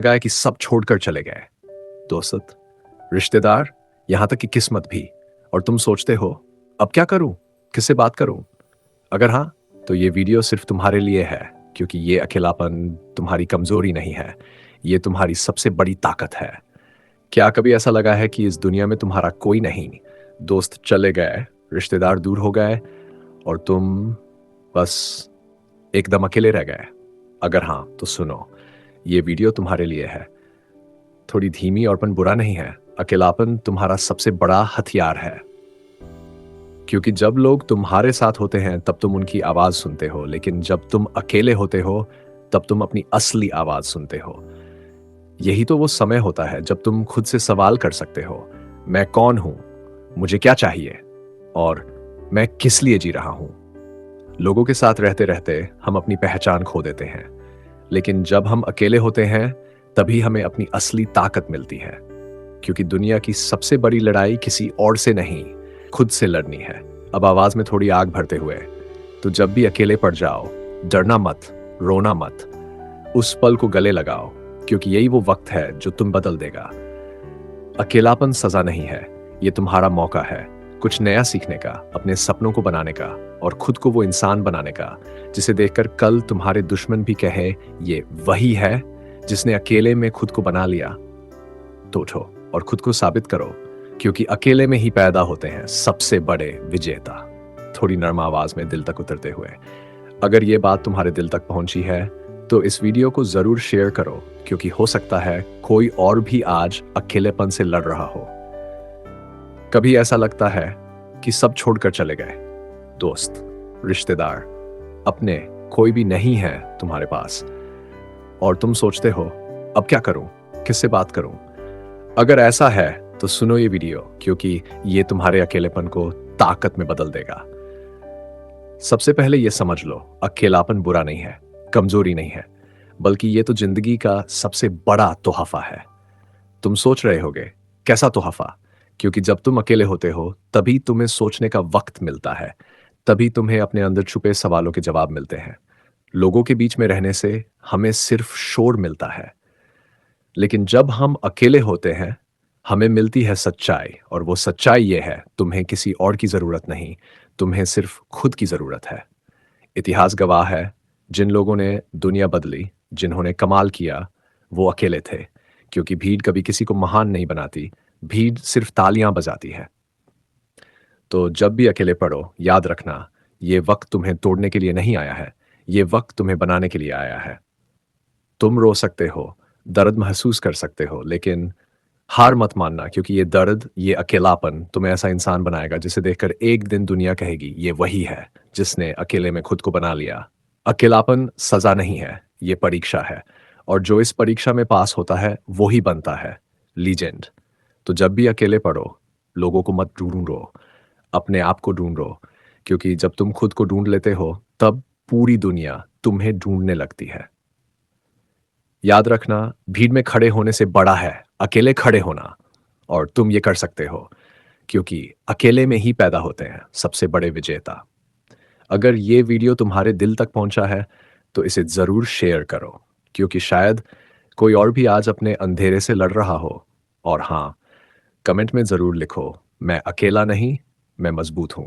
लगा है कि सब छोड़कर चले गए। दोस्त, रिश्तेदार, यहां तक कि किस्मत भी। और तुम सोचते हो, अब क्या करूं, किससे बात करूं? अगर हाँ, तो ये वीडियो सिर्फ तुम्हारे लिए है, क्योंकि ये अकेलापन तुम्हारी कमजोरी नहीं है, ये तुम्हारी सबसे बड़ी ताकत है। क्या कभी ऐसा लगा है कि इस दुनिया में तुम्हारा कोई नहीं, दोस्त चले गए, रिश्तेदार दूर हो गए, और तुम बस एकदम अकेले रह गए? अगर हाँ, तो सुनो, ये वीडियो तुम्हारे लिए है। थोड़ी धीमी औरपन बुरा नहीं है, अकेलापन तुम्हारा सबसे बड़ा हथियार है। क्योंकि जब लोग तुम्हारे साथ होते हैं तब तुम उनकी आवाज सुनते हो, लेकिन जब तुम अकेले होते हो तब तुम अपनी असली आवाज सुनते हो। यही तो वो समय होता है जब तुम खुद से सवाल कर सकते हो, मैं कौन हूं, मुझे क्या चाहिए, और मैं किस लिए जी रहा हूं। लोगों के साथ रहते रहते हम अपनी पहचान खो देते हैं, लेकिन जब हम अकेले होते हैं तभी हमें अपनी असली ताकत मिलती है। क्योंकि दुनिया की सबसे बड़ी लड़ाई किसी और से नहीं, खुद से लड़नी है। अब आवाज में थोड़ी आग भरते हुए, तो जब भी अकेले पड़ जाओ, डरना मत, रोना मत, उस पल को गले लगाओ, क्योंकि यही वो वक्त है जो तुम बदल देगा। अकेलापन सजा नहीं है, ये तुम्हारा मौका है कुछ नया सीखने का, अपने सपनों को बनाने का, और खुद को वो इंसान बनाने का जिसे देखकर कल तुम्हारे दुश्मन भी कहे, ये वही है जिसने अकेले में खुद को बना लिया। तो उठो और खुद को साबित करो, क्योंकि अकेले में ही पैदा होते हैं सबसे बड़े विजेता। थोड़ी नर्म आवाज में दिल तक उतरते हुए, अगर ये बात तुम्हारे दिल तक पहुंची है तो इस वीडियो को जरूर शेयर करो, क्योंकि हो सकता है कोई और भी आज अकेलेपन से लड़ रहा हो। कभी ऐसा लगता है कि सब छोड़कर चले गए, दोस्त, रिश्तेदार, अपने, कोई भी नहीं है तुम्हारे पास, और तुम सोचते हो, अब क्या करूं, किससे बात करूं? अगर ऐसा है तो सुनो ये वीडियो, क्योंकि ये तुम्हारे अकेलेपन को ताकत में बदल देगा। सबसे पहले ये समझ लो, अकेलापन बुरा नहीं है, कमजोरी नहीं है, बल्कि ये तो जिंदगी का सबसे बड़ा तोहफा है। तुम सोच रहे होगे, कैसा तोहफा? क्योंकि जब तुम अकेले होते हो तभी तुम्हें सोचने का वक्त मिलता है, तभी तुम्हें अपने अंदर छुपे सवालों के जवाब मिलते हैं। लोगों के बीच में रहने से हमें सिर्फ शोर मिलता है, लेकिन जब हम अकेले होते हैं हमें मिलती है सच्चाई, और वो सच्चाई ये है, तुम्हें किसी और की जरूरत नहीं, तुम्हें सिर्फ खुद की जरूरत है। इतिहास गवाह है, जिन लोगों ने दुनिया बदली, जिन्होंने कमाल किया, वो अकेले थे। क्योंकि भीड़ कभी किसी को महान नहीं बनाती, भीड़ सिर्फ तालियां बजाती है। तो जब भी अकेले पड़ो, याद रखना, ये वक्त तुम्हें तोड़ने के लिए नहीं आया है, ये वक्त तुम्हें बनाने के लिए आया है। तुम रो सकते हो, दर्द महसूस कर सकते हो, लेकिन हार मत मानना, क्योंकि ये दर्द, ये अकेलापन तुम्हें ऐसा इंसान बनाएगा जिसे देखकर एक दिन दुनिया कहेगी, ये वही है जिसने अकेले में खुद को बना लिया। अकेलापन सजा नहीं है, ये परीक्षा है, और जो इस परीक्षा में पास होता है वो ही बनता है लीजेंड। तो जब भी अकेले पड़ो, लोगों को मत ढूंढो, अपने आप को ढूंढो, क्योंकि जब तुम खुद को ढूंढ लेते हो तब पूरी दुनिया तुम्हें ढूंढने लगती है। याद रखना, भीड़ में खड़े होने से बड़ा है अकेले खड़े होना, और तुम ये कर सकते हो, क्योंकि अकेले में ही पैदा होते हैं सबसे बड़े विजेता। अगर ये वीडियो तुम्हारे दिल तक पहुंचा है तो इसे जरूर शेयर करो, क्योंकि शायद कोई और भी आज अपने अंधेरे से लड़ रहा हो। और हाँ, कमेंट में जरूर लिखो, मैं अकेला नहीं, मैं मजबूत हूं।